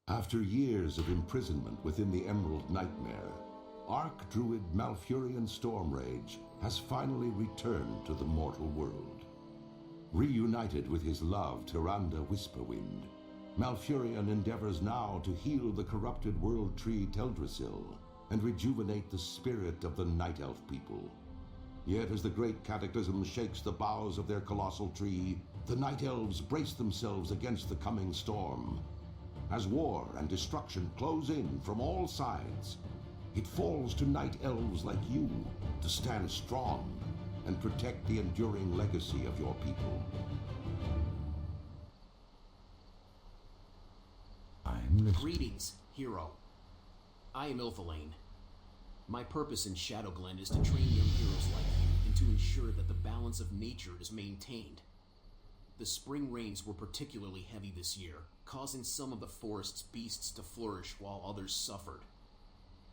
After years of imprisonment within the Emerald Nightmare, Archdruid Malfurion Stormrage has finally returned to the mortal world. Reunited with his love, Tyrande Whisperwind, Malfurion endeavors now to heal the corrupted world tree Teldrassil and rejuvenate the spirit of the Night Elf people. Yet as the great Cataclysm shakes the boughs of their colossal tree, the Night Elves brace themselves against the coming storm. As war and destruction close in from all sides, it falls to Night Elves like you to stand strong and protect the enduring legacy of your people. Greetings, hero. I am Ilfalaine. My purpose in Shadowglen is to train young heroes like you and to ensure that the balance of nature is maintained. The spring rains were particularly heavy this year, causing some of the forest's beasts to flourish while others suffered.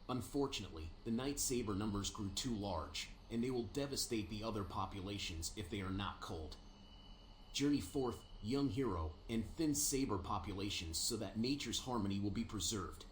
Unfortunately, the Night Saber numbers grew too large, and they will devastate the other populations if they are not culled. Journey forth, young hero, and thin saber populations so that nature's harmony will be preserved.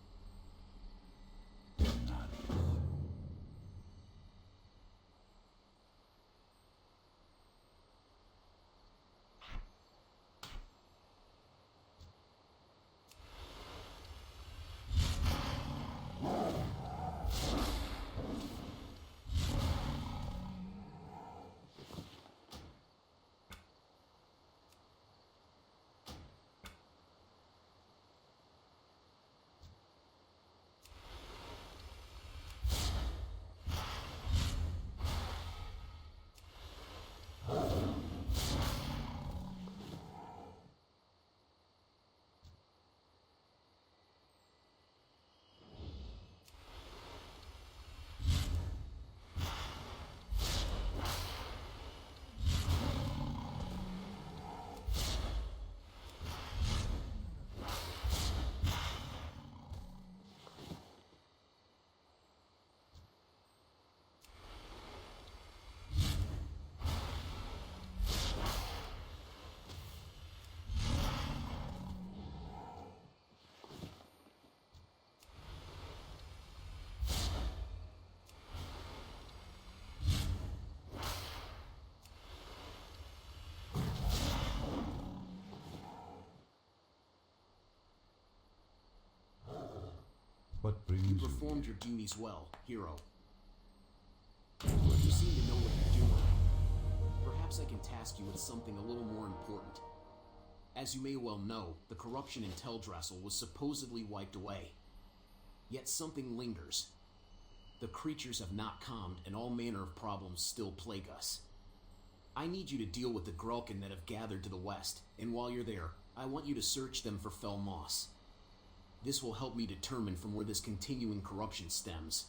What brings You you performed here? your duties well, hero. You seem to know what you're doing. Perhaps I can task you with something a little more important. As you may well know, the corruption in Teldrassil was supposedly wiped away. Yet something lingers. The creatures have not calmed and all manner of problems still plague us. I need you to deal with the Grelkin that have gathered to the west, and while you're there, I want you to search them for fell moss. This will help me determine from where this continuing corruption stems.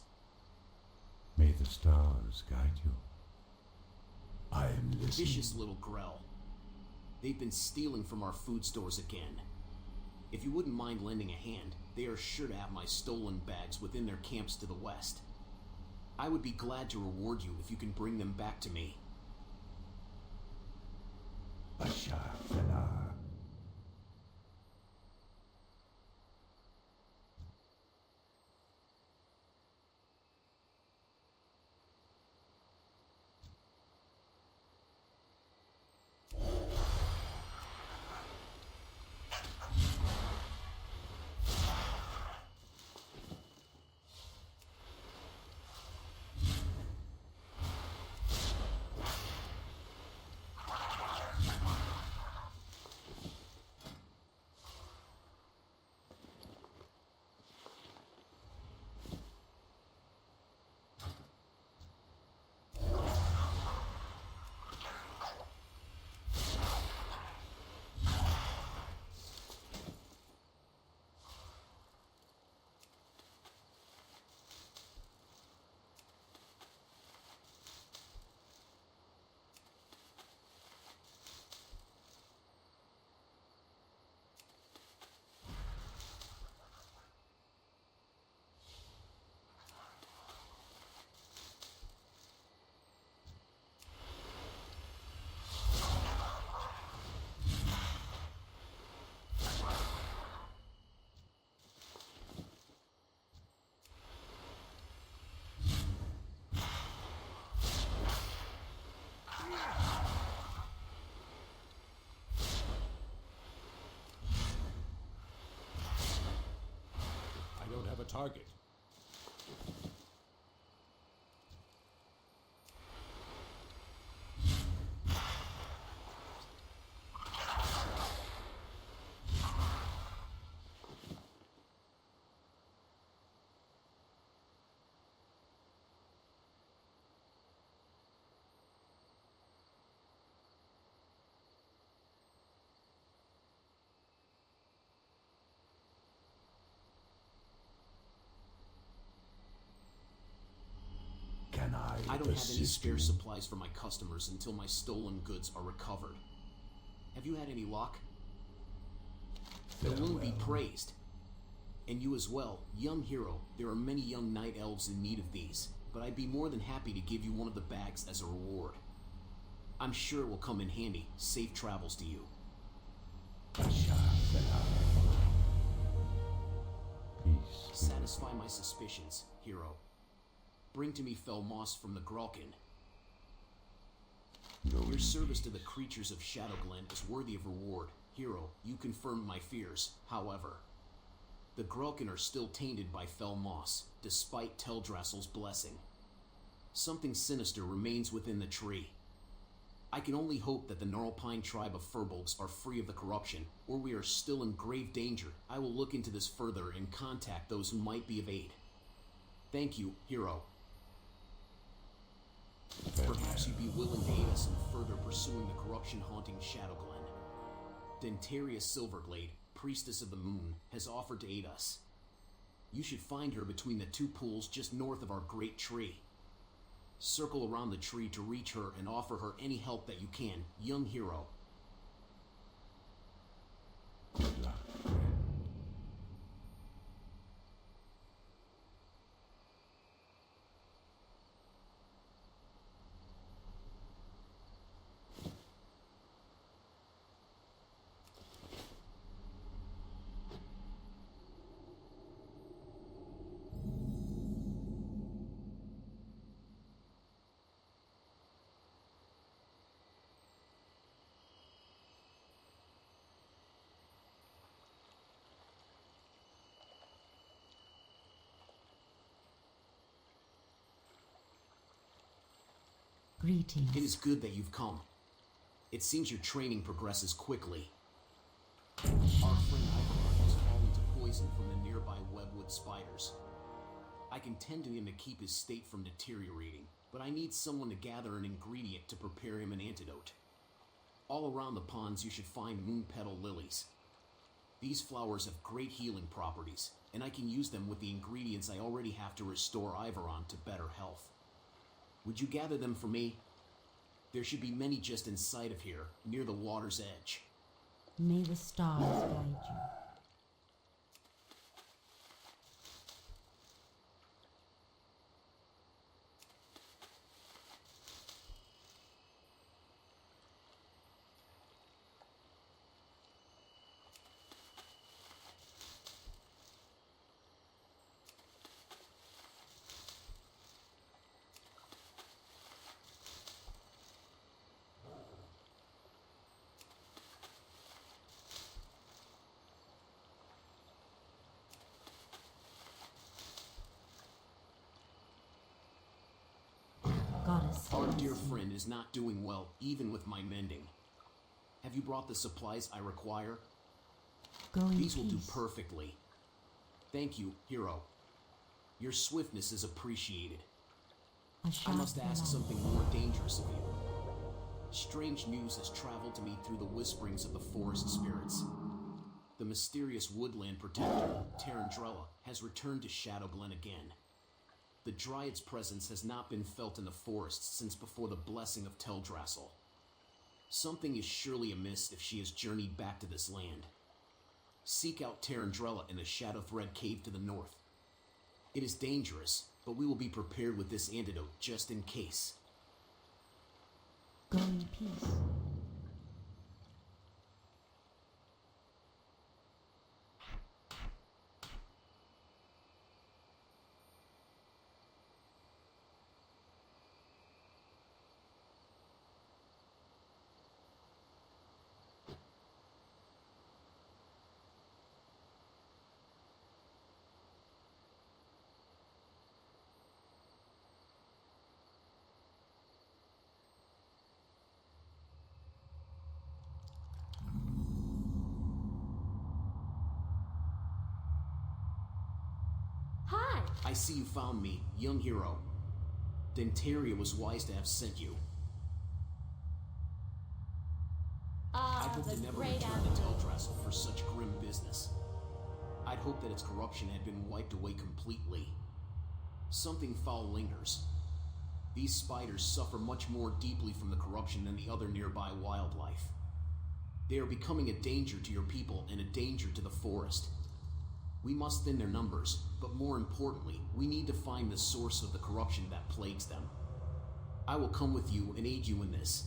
May the stars guide you. I am listening. Vicious little Grell. They've been stealing from our food stores again. If you wouldn't mind lending a hand, they are sure to have my stolen bags within their camps to the west. I would be glad to reward you if you can bring them back to me. Bashar Felar. target. I don't have any spare supplies for my customers until my stolen goods are recovered. Have you had any luck? The loon be praised. And you as well, young hero. There are many young night elves in need of these, but I'd be more than happy to give you one of the bags as a reward. I'm sure it will come in handy. Safe travels to you. Peace. Satisfy my suspicions, hero. Bring to me fell moss from the Gralkin. Your service to the creatures of Shadowglen is worthy of reward. Hero, you confirmed my fears. However, the Gralkin are still tainted by fell moss, despite Teldrassil's blessing. Something sinister remains within the tree. I can only hope that the Gnarlpine tribe of Furbolgs are free of the corruption, or we are still in grave danger. I will look into this further and contact those who might be of aid. Thank you, hero. Perhaps you'd be willing to aid us in further pursuing the corruption-haunting Shadowglen. Dentaria Silverglade, priestess of the moon, has offered to aid us. You should find her between the two pools just north of our great tree. Circle around the tree to reach her and offer her any help that you can, young hero. Good luck. Greetings. It is good that you've come. It seems your training progresses quickly. Our friend Ivar has fallen to poison from the nearby webwood spiders. I can tend to him to keep his state from deteriorating, but I need someone to gather an ingredient to prepare him an antidote. All around the ponds you should find moon petal lilies. These flowers have great healing properties, and I can use them with the ingredients I already have to restore Ivaron to better health. Would you gather them for me? There should be many just in sight of here, near the water's edge. May the stars guide you. Goddess. Our dear friend is not doing well, even with my mending. Have you brought the supplies I require? Go in These will do peace. perfectly. Thank you, hero. Your swiftness is appreciated. I must ask something more dangerous of you. Strange news has traveled to me through the whisperings of the forest spirits. The mysterious woodland protector, Teldrassil, has returned to Shadowglen again. The Dryad's presence has not been felt in the forest since before the blessing of Teldrassil. Something is surely amiss if she has journeyed back to this land. Seek out Teldrassil in the Shadowthread Cave to the north. It is dangerous, but we will be prepared with this antidote just in case. Go in peace. I see you found me, young hero. Denteria was wise to have sent you. I'd hope to never return to Teldrassil for such grim business. I'd hope that its corruption had been wiped away completely. Something foul lingers. These spiders suffer much more deeply from the corruption than the other nearby wildlife. They are becoming a danger to your people and a danger to the forest. We must thin their numbers, but more importantly, we need to find the source of the corruption that plagues them. I will come with you and aid you in this.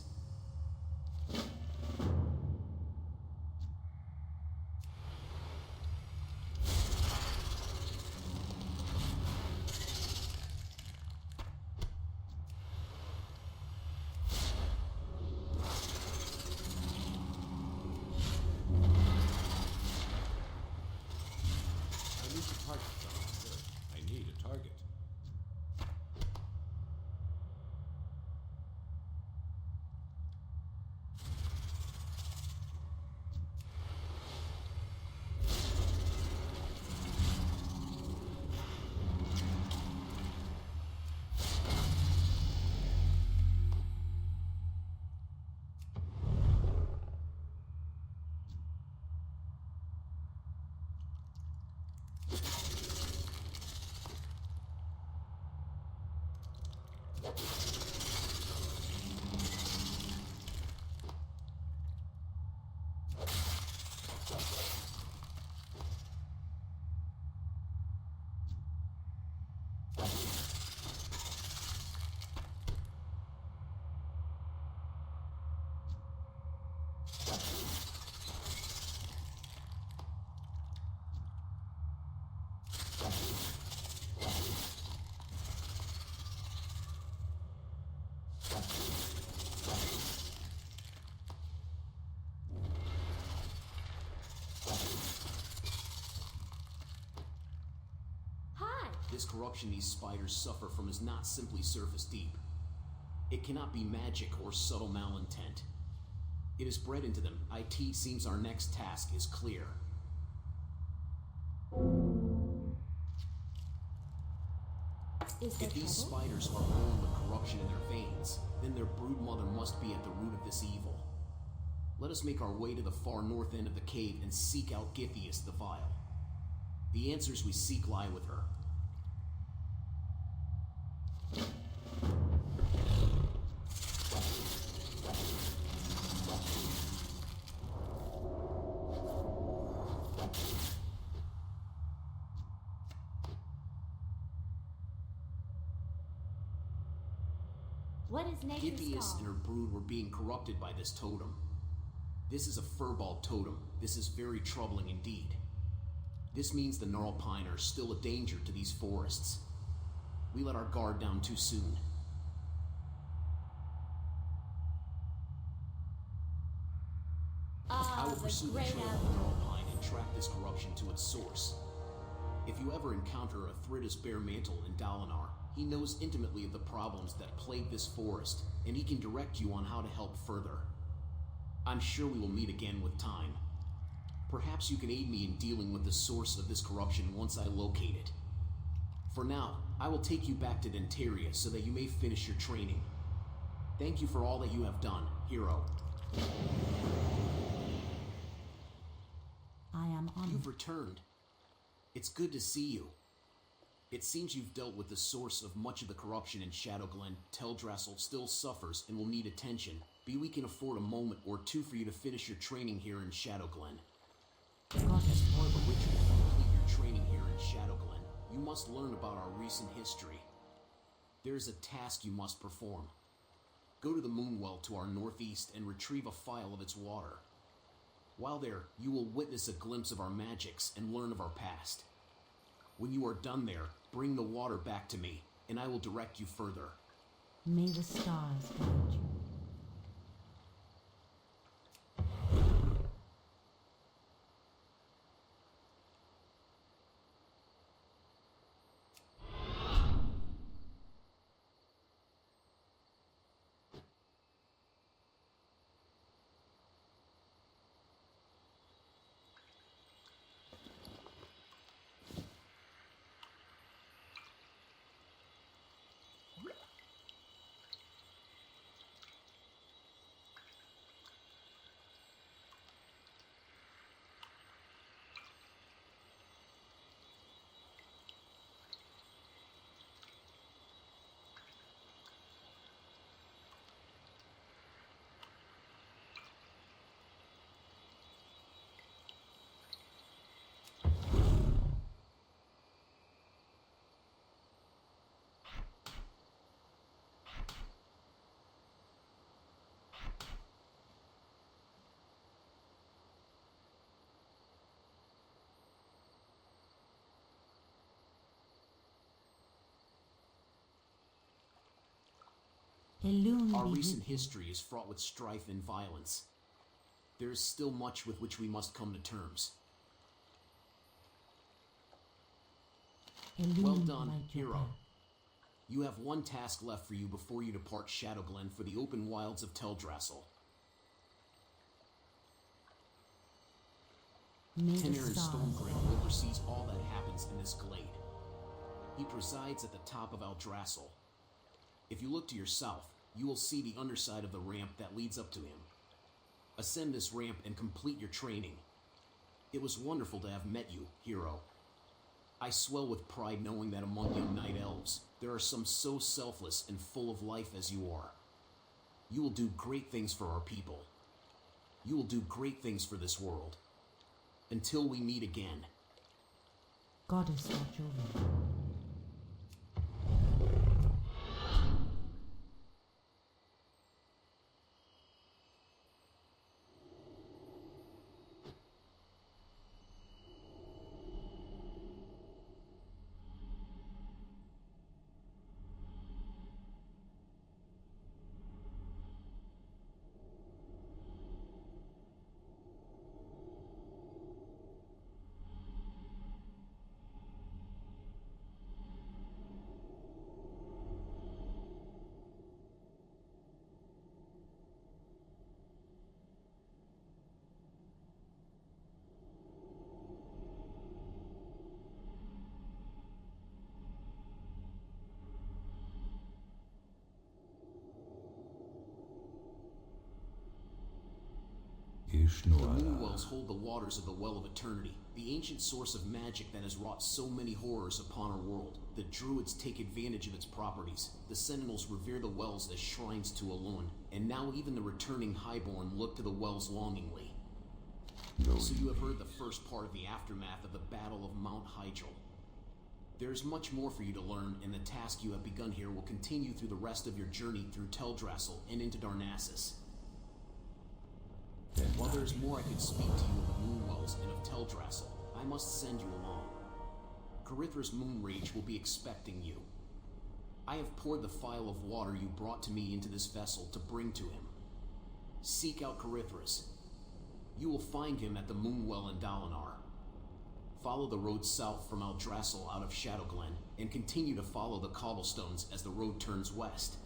I need a target. This corruption these spiders suffer from is not simply surface deep. It cannot be magic or subtle malintent. It is bred into them. It seems our next task is clear. If these spiders are born with corruption in their veins, then their brood mother must be at the root of this evil. Let us make our way to the far north end of the cave and seek out Githias the Vile. The answers we seek lie with her. What is nature's Githias call? and her brood were being corrupted by this totem. This is a furball totem. This is very troubling indeed. This means the Gnarlpine are still a danger to these forests. We let our guard down too soon. I will pursue the great trail of the Gnarlpine and track this corruption to its source. If you ever encounter a Thridas Bear Mantle in Dalinar, he knows intimately of the problems that plague this forest, and he can direct you on how to help further. I'm sure we will meet again with time. Perhaps you can aid me in dealing with the source of this corruption once I locate it. For now, I will take you back to Denteria so that you may finish your training. Thank you for all that you have done, hero. I am honored. You've returned. It's good to see you. It seems you've dealt with the source of much of the corruption in Shadowglen. Teldrassil still suffers and will need attention. But we can afford a moment or two for you to finish your training here in Shadowglen. As part of a ritual to complete your training here in Shadowglen, you must learn about our recent history. There's a task you must perform. Go to the Moonwell to our northeast and retrieve a phial of its water. While there, you will witness a glimpse of our magics and learn of our past. When you are done there, bring the water back to me, and I will direct you further. May the stars guide you. Elune Our be recent with you. history is fraught with strife and violence. There is still much with which we must come to terms. Elune Well done, light your hero. path. You have one task left for you before you depart Shadowglen for the open wilds of Teldrassil. May the Tenerin stars Stormgrim oversees all that happens in this glade. He presides at the top of Eldrassil. If you look to your south, you will see the underside of the ramp that leads up to him. Ascend this ramp and complete your training. It was wonderful to have met you, hero. I swell with pride knowing that among young night elves, there are some so selfless and full of life as you are. You will do great things for our people. You will do great things for this world. Until we meet again. Goddess watch over you. The Ishnuala. Moonwells hold the waters of the Well of Eternity, the ancient source of magic that has wrought so many horrors upon our world. The Druids take advantage of its properties. The Sentinels revere the wells as shrines to Elune, and now even the returning Highborn look to the wells longingly. No So you have heard the first part of the aftermath of the Battle of Mount Hyjal. There is much more for you to learn, and the task you have begun here will continue through the rest of your journey through Teldrassil and into Darnassus. While there is more I could speak to you of the Moonwells and of Teldrassil, I must send you along. Carithra's Moonrage will be expecting you. I have poured the phial of water you brought to me into this vessel to bring to him. Seek out Carithras. You will find him at the Moonwell in Dalinar. Follow the road south from Eldrassil out of Shadowglen, and continue to follow the cobblestones as the road turns west.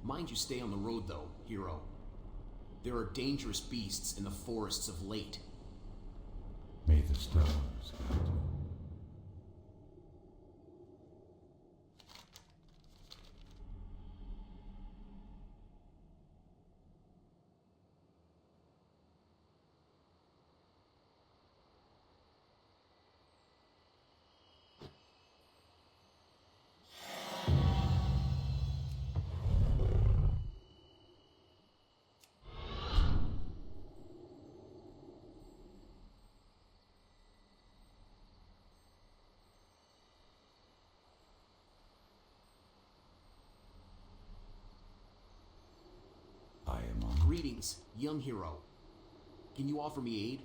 Mind you stay on the road though, hero. There are dangerous beasts in the forests of Late. May the stars guide you. I am on. Greetings, young hero. Can you offer me aid?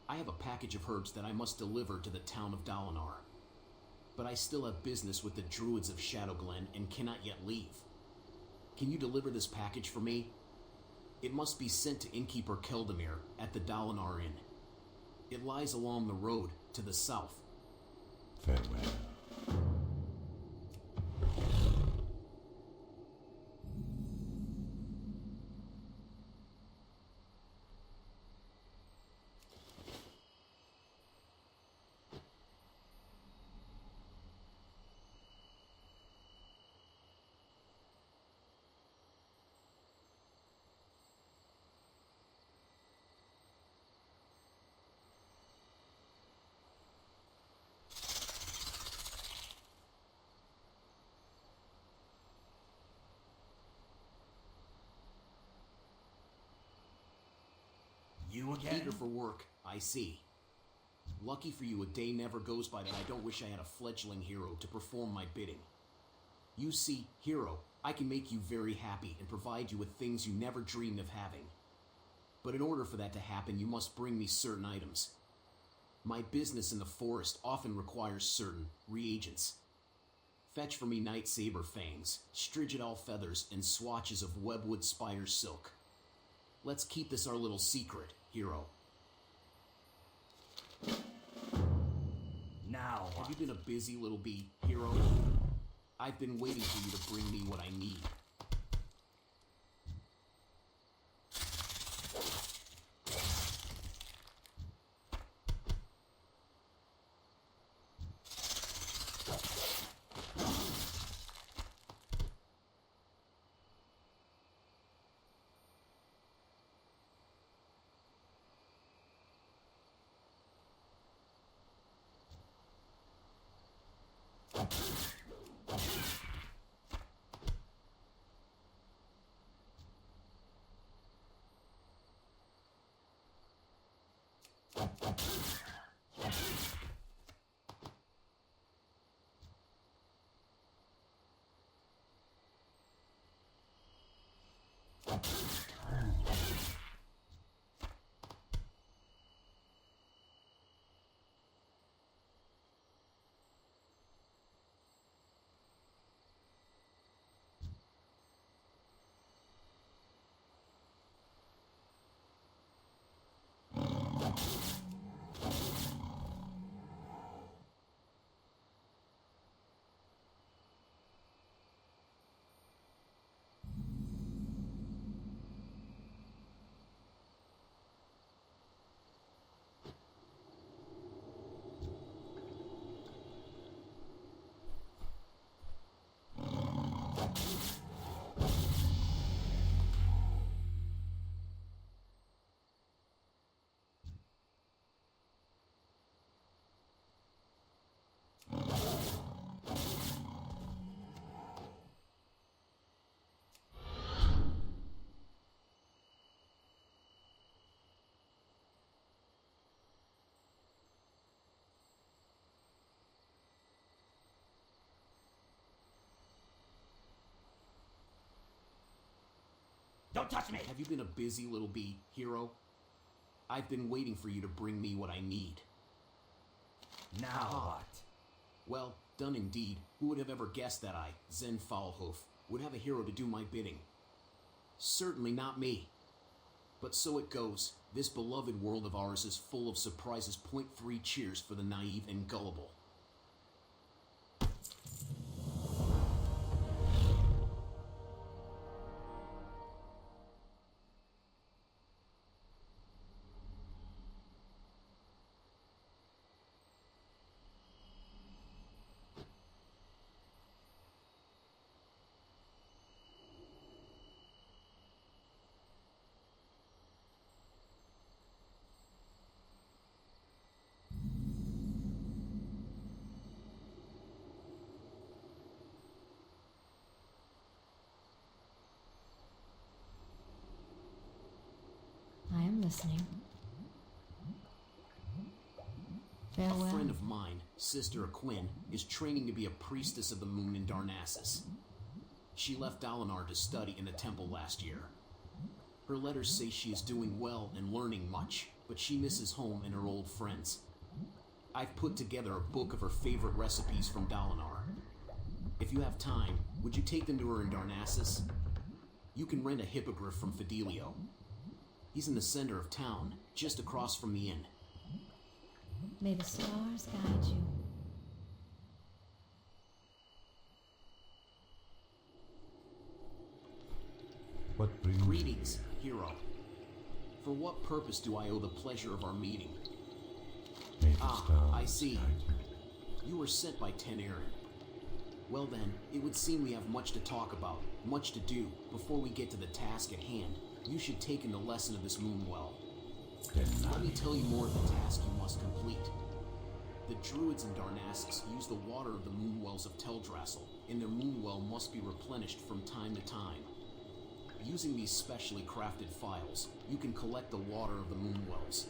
I have a package of herbs that I must deliver to the town of Dalinar. But I still have business with the Druids of Shadowglen and cannot yet leave. Can you deliver this package for me? It must be sent to Innkeeper Keldamir at the Dalinar Inn. It lies along the road to the south. Farewell. You again? Eager for work, I see. Lucky for you, a day never goes by that I don't wish I had a fledgling hero to perform my bidding. You see, hero, I can make you very happy and provide you with things you never dreamed of having. But in order for that to happen, you must bring me certain items. My business in the forest often requires certain reagents. Fetch for me night saber fangs, strigidal feathers, and swatches of webwood spider silk. Let's keep this our little secret, hero. Now Have you been a busy little bee, hero? I've been waiting for you to bring me what I need. Don't touch me! Have you been a busy little bee, hero? I've been waiting for you to bring me what I need. Now what? Well, done indeed. Who would have ever guessed that I, Zen Foulhoof, would have a hero to do my bidding? Certainly not me. But so it goes. This beloved world of ours is full of surprises. .3 cheers for the naive and gullible. I am listening. Farewell. A friend of mine, Sister Quinn, is training to be a priestess of the moon in Darnassus. She left Dalinar to study in the temple last year. Her letters say she is doing well and learning much, but she misses home and her old friends. I've put together a book of her favorite recipes from Dalinar. If you have time, would you take them to her in Darnassus? You can rent a hippogriff from Fidelio. He's in the center of town, just across from the inn. May the stars guide you. What brings Greetings, hero. For what purpose do I owe the pleasure of our meeting? May the Ah, stars I see. guide you. You were sent by Tenerin. Well then, it would seem we have much to talk about, much to do. Before we get to the task at hand, you should take in the lesson of this moonwell. Then Let me tell you more of the task you must complete. The Druids in Darnassus use the water of the moonwells of Teldrassil, and their moonwell must be replenished from time to time. Using these specially crafted phials, you can collect the water of the moonwells.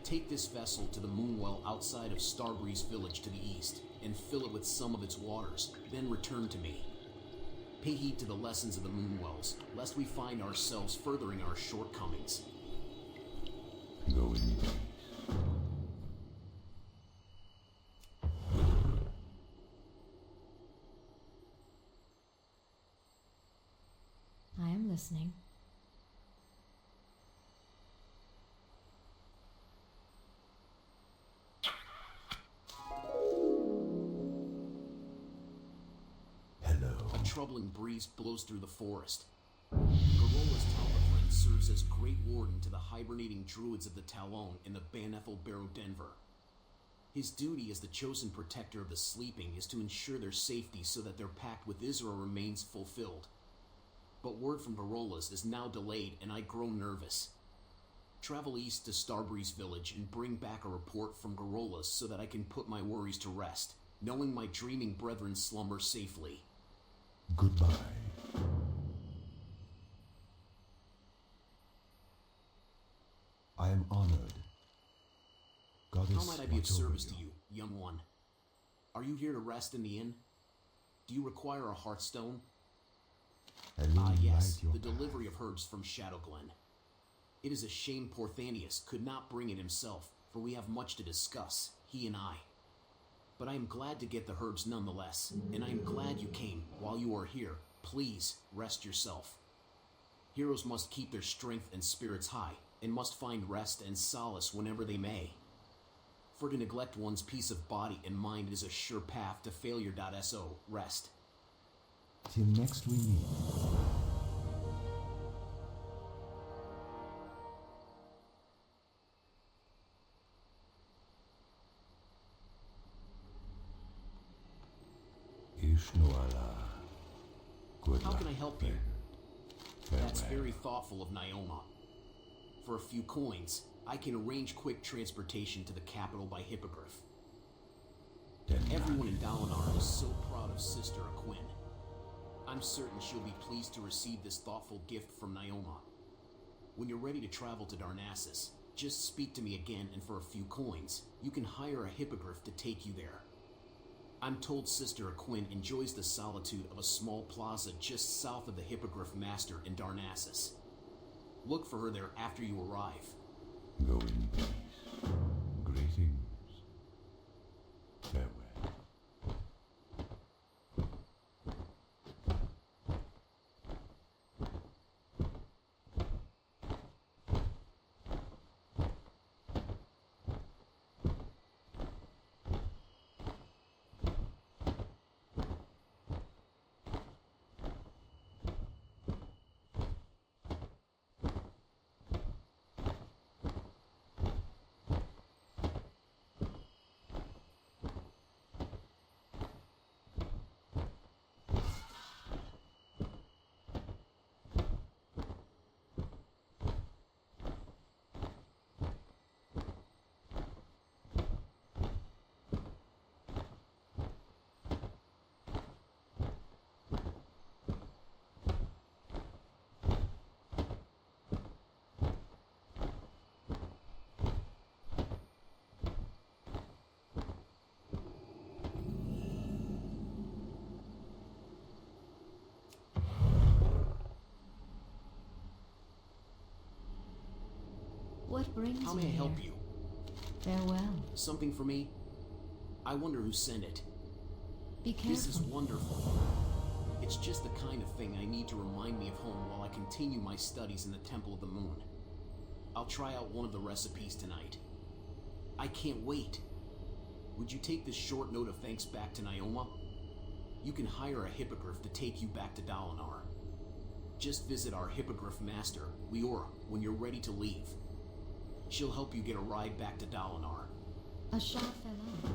Take this vessel to the moonwell outside of Starbreeze village to the east, and fill it with some of its waters, then return to me. Pay heed to the lessons of the moonwells, lest we find ourselves furthering our shortcomings. go in peace. listening. Hello. A troubling breeze blows through the forest. Garola's Talbafriend serves as Great Warden to the hibernating druids of the Talon in the Banethel Barrow Denver. His duty as the chosen protector of the sleeping is to ensure their safety so that their pact with Israel remains fulfilled. But word from Garola's is now delayed and I grow nervous. Travel east to Starbreeze Village and bring back a report from Garola's so that I can put my worries to rest, knowing my dreaming brethren slumber safely. Goodbye. I am honored. Goddess, How might I be of watch over service to you, young one? Are you here to rest in the inn? Do you require a hearthstone? Ah, yes, the delivery of herbs from Shadowglen. It is a shame Porthanius could not bring it himself, for we have much to discuss, he and I. But I am glad to get the herbs nonetheless, and I am glad you came. While you are here, please rest yourself. Heroes must keep their strength and spirits high, and must find rest and solace whenever they may. For to neglect one's peace of body and mind is a sure path to failure. So, rest. Till next we meet. Ishnuala. Good How luck, can I help you? friend. That's Farewell. very thoughtful of Naoma. For a few coins, I can arrange quick transportation to the capital by hippogriff. Then Everyone in Dalinar is so proud of Sister Aquin. I'm certain she'll be pleased to receive this thoughtful gift from Naoma. When you're ready to travel to Darnassus, just speak to me again, and for a few coins, you can hire a hippogriff to take you there. I'm told Sister Aquin enjoys the solitude of a small plaza just south of the Hippogriff Master in Darnassus. Look for her there after you arrive. Go in peace. Greetings. Farewell. What brings How you may I here? help you? Farewell. Something for me? I wonder who sent it. Be careful. This is wonderful. It's just the kind of thing I need to remind me of home while I continue my studies in the Temple of the Moon. I'll try out one of the recipes tonight. I can't wait. Would you take this short note of thanks back to Naoma? You can hire a hippogriff to take you back to Dalinar. Just visit our hippogriff master, Leora, when you're ready to leave. She'll help you get a ride back to Dalinar. A shot fell off.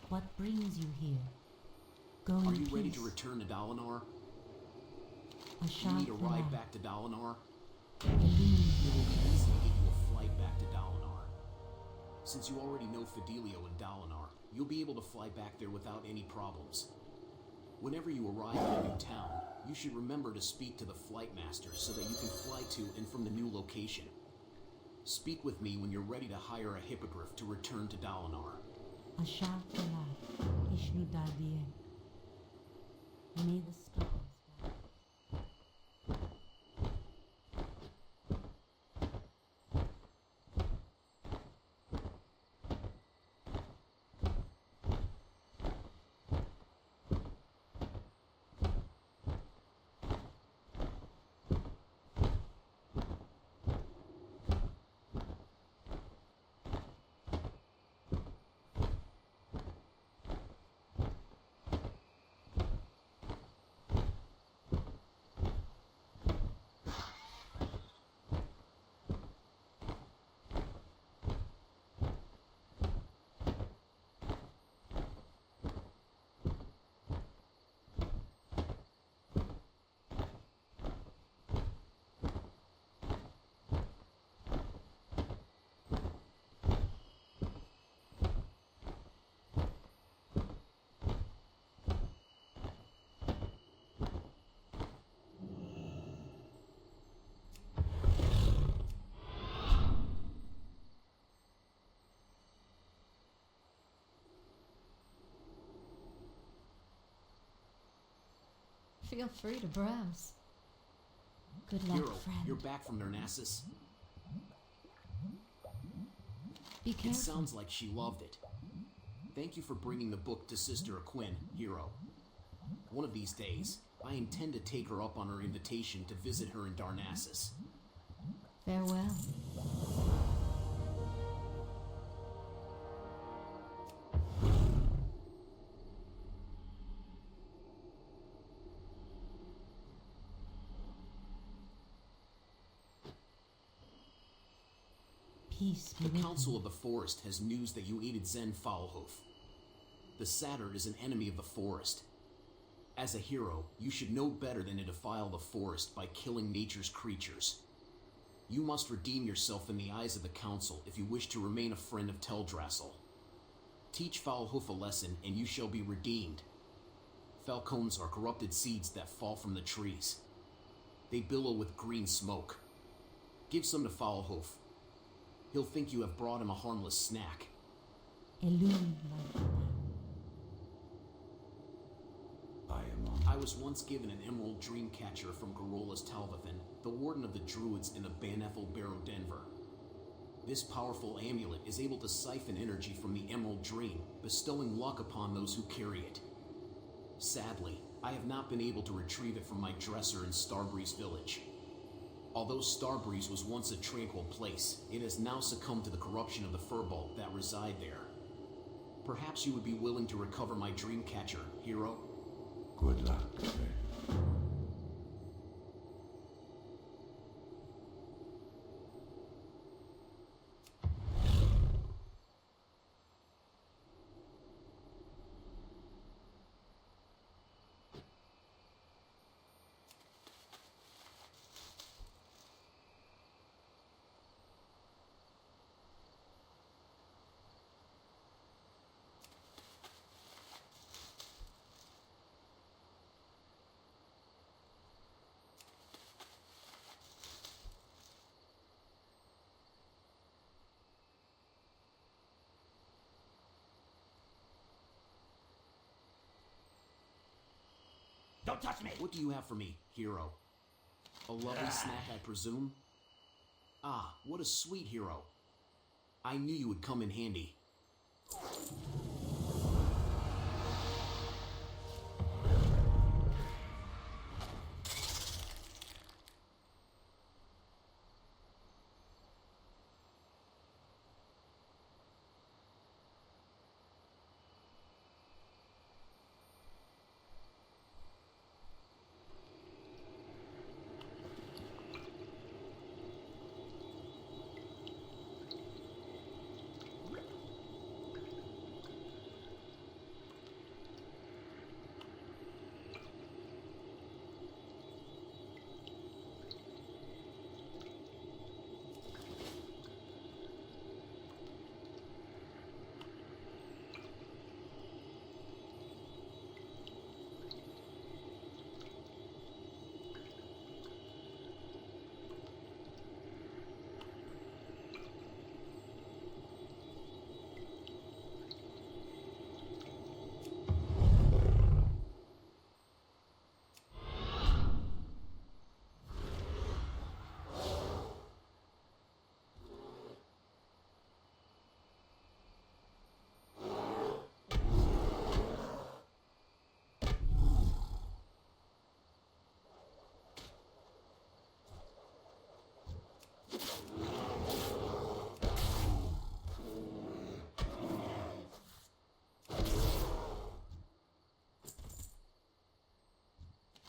What brings you here? Go in Are you ready peace. to return to Dalinar? A You shot need a fell ride off. back to Dalinar? Illuminate. It will be easy to get you a flight back to Dalinar. Since you already know Fidelio in Dalinar, you'll be able to fly back there without any problems. Whenever you arrive in a new town, you should remember to speak to the flight master so that you can fly to and from the new location. Speak with me when you're ready to hire a hippogriff to return to Dalinar. A shot fell off. Ishnu Dardien. May the stars guide. Feel free to browse. Good luck, Hero, friend. you're back from Darnassus. Be It careful. sounds like she loved it. Thank you for bringing the book to Sister Aquin, Hero. One of these days, I intend to take her up on her invitation to visit her in Darnassus. Farewell. Peace be The with Council you. of the Forest has news that you aided Zen Foulhoof. The Satyr is an enemy of the forest. As a hero, you should know better than to defile the forest by killing nature's creatures. You must redeem yourself in the eyes of the Council if you wish to remain a friend of Teldrassil. Teach Foulhoof a lesson, and you shall be redeemed. Falcons are corrupted seeds that fall from the trees. They billow with green smoke. Give some to Foulhoof. He'll think you have brought him a harmless snack. Illumined by Cata. I am on. I was once given an emerald dreamcatcher from Garola's Talvathan, the warden of the Druids in the Banethel Barrow Denver. This powerful amulet is able to siphon energy from the emerald dream, bestowing luck upon those who carry it. Sadly, I have not been able to retrieve it from my dresser in Starbreeze Village. Although Starbreeze was once a tranquil place, it has now succumbed to the corruption of the Firbolg that reside there. Perhaps you would be willing to recover my dreamcatcher, Hero? Good luck, friend. Don't touch me! What do you have for me, Hero? A lovely snack, I presume? Ah, what a sweet hero. I knew you would come in handy.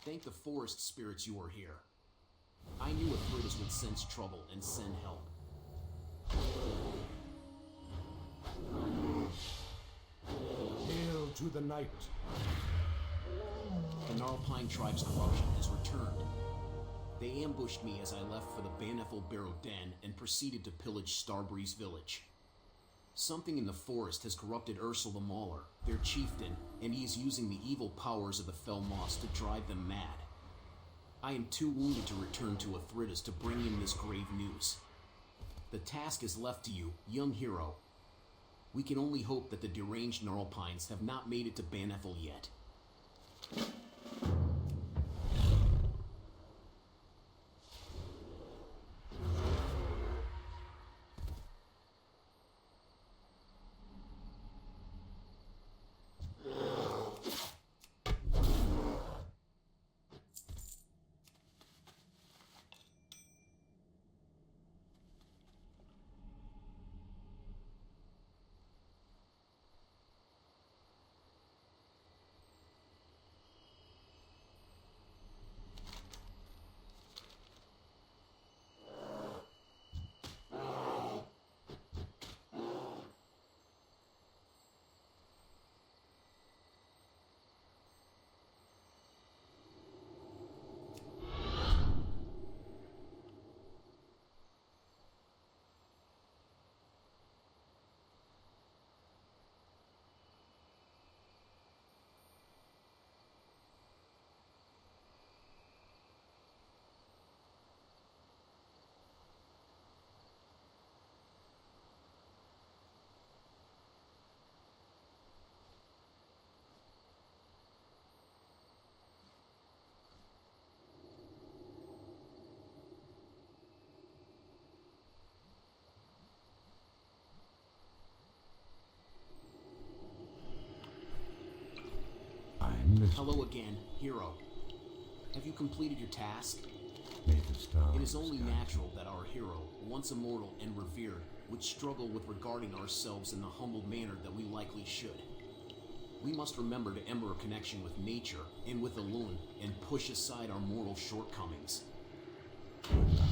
Thank the forest spirits you are here. I knew Aphrodis would sense trouble and send help. Hail to the night. The Gnarlpine tribe's corruption has returned. They ambushed me as I left for the Banethel Barrow Den and proceeded to pillage Starbreeze Village. Something in the forest has corrupted Ursel the Mauler, their chieftain, and he is using the evil powers of the Fell Moss to drive them mad. I am too wounded to return to Aphrodis to bring him this grave news. The task is left to you, young hero. We can only hope that the deranged Gnarlpines have not made it to Banethel yet. Hello again, hero. Have you completed your task? May the stars It is only guide natural that our hero, once immortal and revered, would struggle with regarding ourselves in the humble manner that we likely should. We must remember to ember a connection with nature and with Elune and push aside our mortal shortcomings. you. Good luck.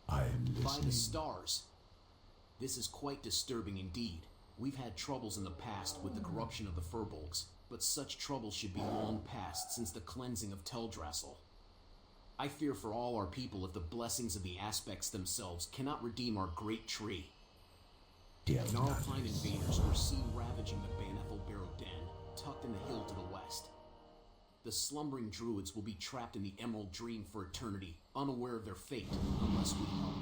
I am By listening. the stars. This is quite disturbing indeed. We've had troubles in the past with the corruption of the Furbolgs, but such troubles should be long past since the cleansing of Teldrassil. I fear for all our people if the blessings of the aspects themselves cannot redeem our great tree. Gnarlpine invaders were seen ravaging the Banethel Barrow Den, tucked in the hill to the west. The slumbering druids will be trapped in the Emerald Dream for eternity, unaware of their fate, unless we help.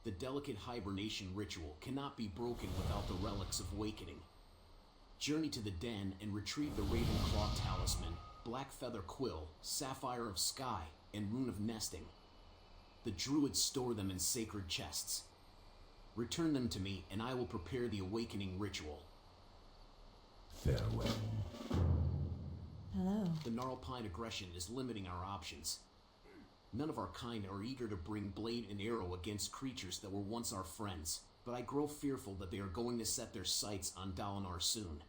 The delicate hibernation ritual cannot be broken without the relics of Wakening. Journey to the den and retrieve the Ravenclaw Talisman, Black Feather Quill, Sapphire of Sky, and Rune of Nesting. The druids store them in sacred chests. Return them to me, and I will prepare the awakening ritual. Farewell. Hello. The Gnarlpine aggression is limiting our options. None of our kind are eager to bring blade and arrow against creatures that were once our friends, but I grow fearful that they are going to set their sights on Dalinar soon.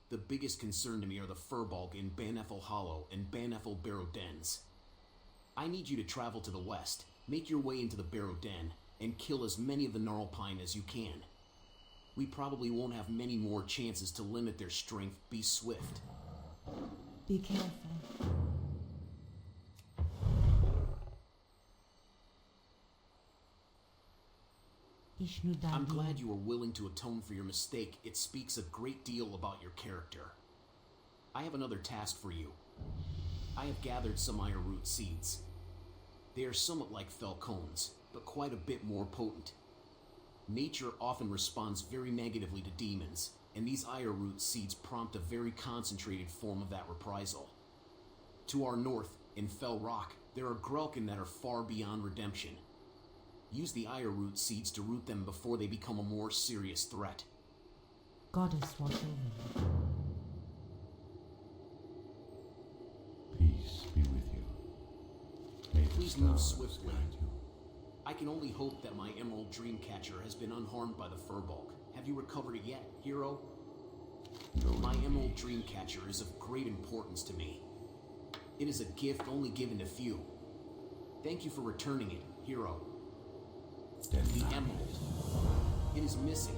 The biggest concern to me are the Furbolg in Banethel Hollow and Banethel Barrow Dens. I need you to travel to the west, make your way into the Barrow Den, and kill as many of the Gnarlpine as you can. We probably won't have many more chances to limit their strength. Be swift. Be careful. I'm glad you are willing to atone for your mistake. It speaks a great deal about your character. I have another task for you. I have gathered some Ire Root seeds. They are somewhat like Falcones, but quite a bit more potent. Nature often responds very negatively to demons, and these Ire Root seeds prompt a very concentrated form of that reprisal. To our north, in Fell Rock, there are Grelkin that are far beyond redemption. Use the Ire Root seeds to root them before they become a more serious threat. Goddess watch over you. Peace be with you. May the Please move stars swiftly. guide you. I can only hope that my Emerald Dreamcatcher has been unharmed by the Furbolg. Have you recovered it yet, hero? No My indeed. Emerald Dreamcatcher is of great importance to me. It is a gift only given to few. Thank you for returning it, hero. Then The I- emerald. It is missing.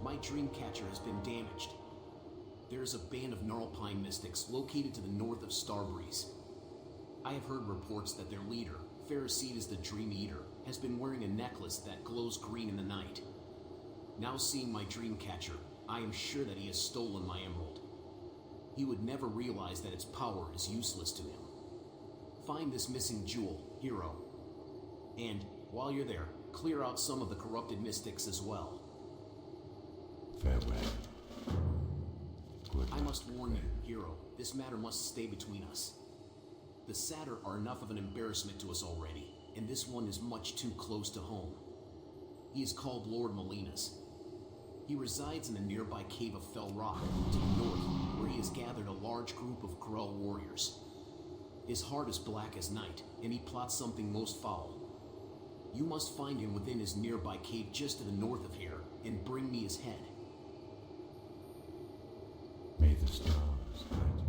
My Dreamcatcher has been damaged. There is a band of Gnarlpine mystics located to the north of Starbreeze. I have heard reports that their leader, Pharisee the Dream Eater, has been wearing a necklace that glows green in the night. Now seeing my Dreamcatcher, I am sure that he has stolen my emerald. He would never realize that its power is useless to him. Find this missing jewel, hero. And, while you're there, clear out some of the corrupted mystics as well. Farewell. Good I luck, must warn you, friend. hero, this matter must stay between us. The Satyr are enough of an embarrassment to us already, and this one is much too close to home. He is called Lord Molinas. He resides in the nearby cave of Fell Rock, to the north, where he has gathered a large group of Grell warriors. His heart is black as night, and he plots something most foul. You must find him within his nearby cave just to the north of here, and bring me his head. May the stars guide you.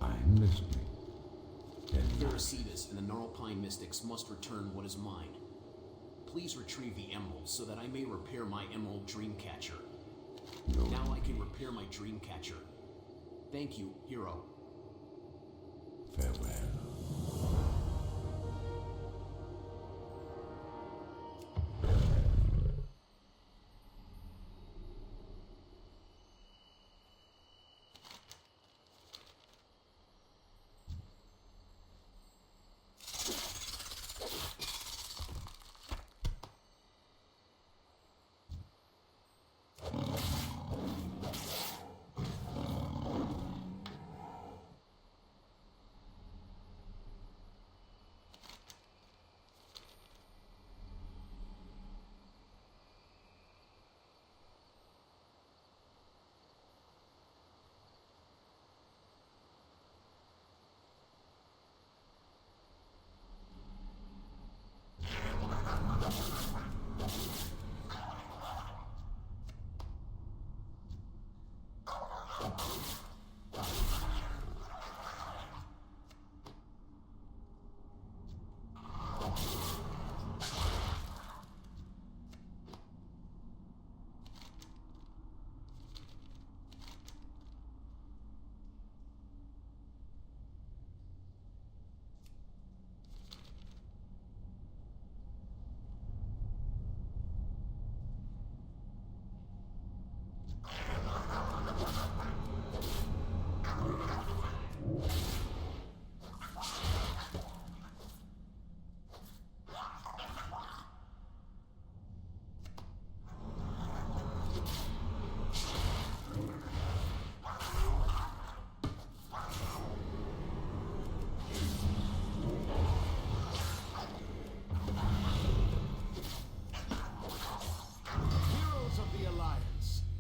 I'm listening. Pherecydes and the Gnarlpine Mystics must return what is mine. Please retrieve the emeralds so that I may repair my emerald dreamcatcher. No. Now I can repair my dreamcatcher. Thank you, hero. Farewell.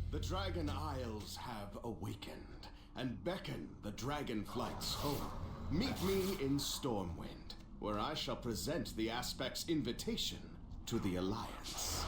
The Dragon Isles have awakened, and beckon the dragon flights home. Meet me in Stormwind, where I shall present the Aspect's invitation to the Alliance.